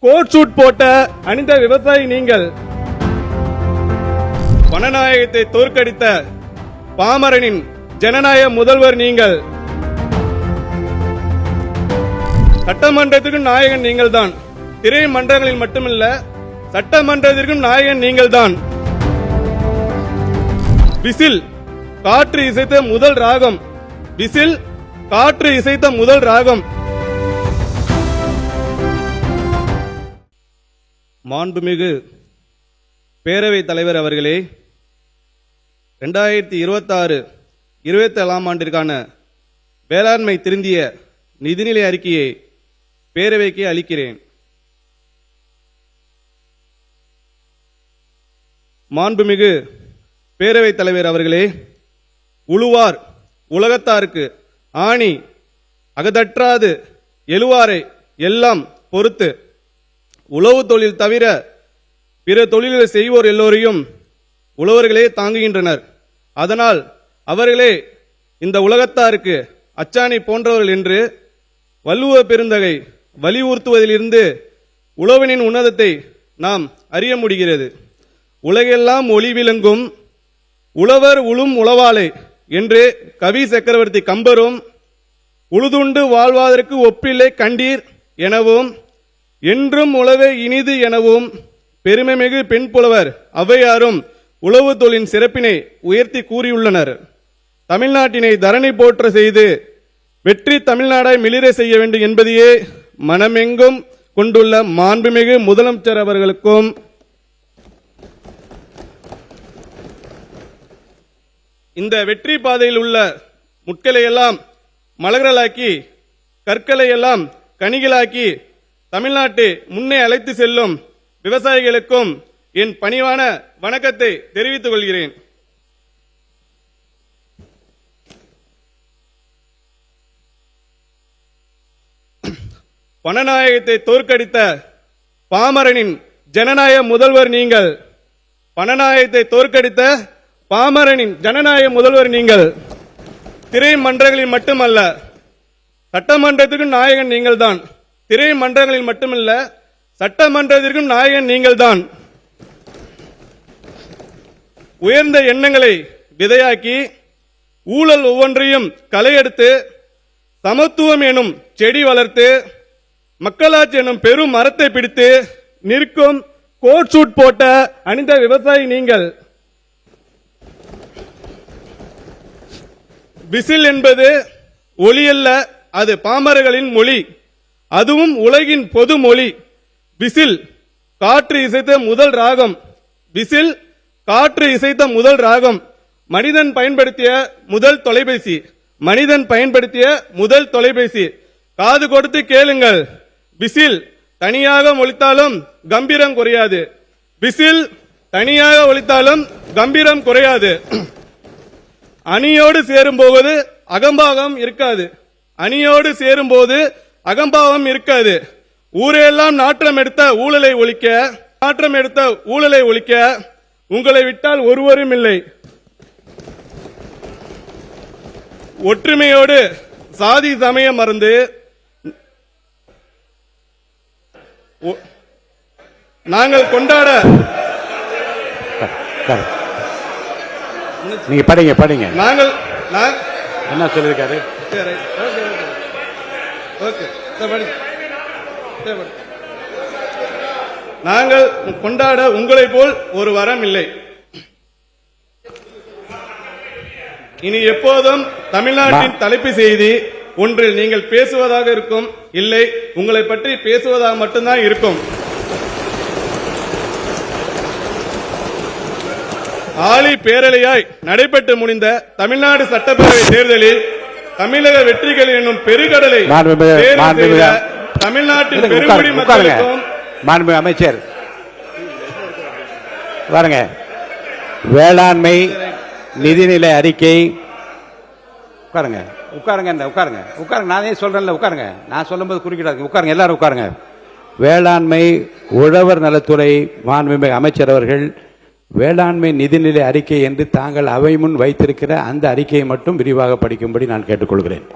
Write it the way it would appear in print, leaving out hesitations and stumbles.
Coat suit போட்ட அணிந்த விவசாயி நீங்கள். பணநாயகத்தை தோற்கடித்த பாமரனின் ஜனநாயக முதல்வர் நீங்கள். சட்டமன்றத்திற்கும் நாயகன் நீங்கள் தான். திரை மன்றங்களில் மட்டுமல்ல, சட்டமன்றத்திற்கும் நாயகன் நீங்கள் தான். விசில் காற்று இசைத்த முதல் ராகம். விசில் காற்று இசைத்த முதல் ராகம். மாண்புமிகு பேரவைத் தலைவர் அவர்களே, 2026-27 ஆண்டிற்கான வேளாண்மை திருந்திய நிதிநிலை அறிக்கையை பேரவைக்கு அளிக்கிறேன். மாண்புமிகு பேரவைத் தலைவர் அவர்களே, உழுவார் உலகத்தாருக்கு ஆணி அகதற்றாது எழுவாரை எல்லாம் பொறுத்து உழவு தொழில் தவிர பிற தொழில்களை செய்வோர் எல்லோரையும் உழவர்களே தாங்குகின்றனர். அதனால் அவர்களே இந்த உலகத்தாருக்கு அச்சாணி போன்றவர்கள் என்று வள்ளுவ பெருந்தகை வலியுறுத்துவதிலிருந்து உழவனின் உன்னதத்தை நாம் அறிய முடிகிறது. உலகெல்லாம் ஒளி விளங்கும் உழவர் உளும் உளவாலை என்று கவி சக்கரவர்த்தி கம்பரும் உழுதுண்டு வாழ்வதற்கு ஒப்பில்லை கண்டீர் எனவும் என்றும் உழவே இனிது எனவும் பெருமைமிகு பெண் புலவர் ஔவையாரும் உழவு தொழிலின் சிறப்பினை உயர்த்தி கூறியுள்ளனர். தமிழ்நாட்டினை தரணி போற்ற செய்து வெற்றி தமிழ்நாடாய் மிளிர செய்ய வேண்டும் என்பதையே மனமெங்கும் கொண்டுள்ள மாண்புமிகு முதலமைச்சர் அவர்களுக்கும் இந்த வெற்றி பாதையில் உள்ள முட்களை எல்லாம் மலர்களாக்கி கற்களை எல்லாம் கனிகளாக்கி தமிழ்நாட்டை முன்னே அழைத்து செல்லும் விவசாயிகளுக்கும் என் பணிவான வணக்கத்தை தெரிவித்துக் கொள்கிறேன். பணநாயகத்தை தோற்கடித்த பாமரனின் ஜனநாயக முதல்வர் நீங்கள். பணநாயகத்தை தோற்கடித்த பாமரனின் ஜனநாயக முதல்வர் நீங்கள். திரை மன்றங்களில் மட்டுமல்ல, சட்டமன்றத்திற்கும் நாயகன் நீங்கள் தான். திரை மன்றங்களில் மட்டுமல்ல, சட்டமன்றத்திற்கும் நாயகன் நீங்கள் தான். உயர்ந்த எண்ணங்களை விதையாக்கி ஊழல் ஒவ்வொன்றையும் களையெடுத்து சமத்துவம் எனும் செடி வளர்த்து மக்களாட்சி எனும் பெரும் மரத்தை பிடித்து நிற்கும் கோட் சூட் போட்ட அணிந்த விவசாயி நீங்கள். விசில் என்பது ஒலி அல்ல, அது பாமரர்களின் மொழி, அதுவும் உலகின் பொது மொழி. விசில் காற்று இசைத்த முதல் ராகம். விசில் காற்று இசைத்த முதல் ராகம். மனிதன் பயன்படுத்திய முதல் தொலைபேசி. மனிதன் பயன்படுத்திய முதல் தொலைபேசி. காது கொடுத்து கேளுங்கள். விசில் தனியாக ஒலித்தாலும் கம்பீரம் குறையாது. விசில் தனியாக ஒலித்தாலும் கம்பீரம் குறையாது. அணியோடு சேரும் போது அகம்பாகம் இருக்காது. அணியோடு சேரும் போது அகம்பாவம் இருக்காது. ஊரெல்லாம் நாற்றம் எடுத்த ஊழலை ஒழிக்க, நாற்றம் எடுத்த ஊழலை ஒழிக்க உங்களை விட்டால் ஒருவரும் இல்லை. ஒற்றுமையோடு சாதி சமயம் மறந்து நாங்கள் கொண்டாட. நீங்க படிங்க படிங்க. நாங்கள் என்ன சொல்லிருக்காரு? நாங்கள் கொண்டாட உங்களை போல் ஒரு வரம் இல்லை. இனி எப்போதும் தமிழ்நாட்டின் தலைப்பு செய்தி ஒன்றில் நீங்கள் பேசுவதாக இருக்கும், இல்லை உங்களை பற்றி பேசுவதாக மட்டும்தான் இருக்கும். ஆளி பேரலையாய் நடைபெற்று முடிந்த தமிழ்நாடு சட்டப்பேரவை தேர்தலில் தமிழக வெற்றிகள் என்னும் பெருகடலை தமிழ்நாட்டின் பெருங்குடி மக்களுக்கும். மாண்பு அமைச்சர் பாருங்க, வேளாண்மை நிதிநிலை அறிக்கை. உட்காருங்க உட்காருங்க உட்காருங்க உட்காருங்க. நானே சொல்றேன்ல, உட்காருங்க. நான் சொல்லும்போது குறுக்கிடாது. உட்காருங்க, எல்லாரும் உட்காருங்க. வேளாண்மை உழவர் நலத்துறை மாண்புமிகு அமைச்சர் அவர்கள் வேளாண்மை நிதிநிலை அறிக்கை என்று தாங்கள் அவை முன் வைத்திருக்கிற அந்த அறிக்கையை மட்டும் விரிவாக படிக்கும்படி நான் கேட்டுக்கொள்கிறேன்.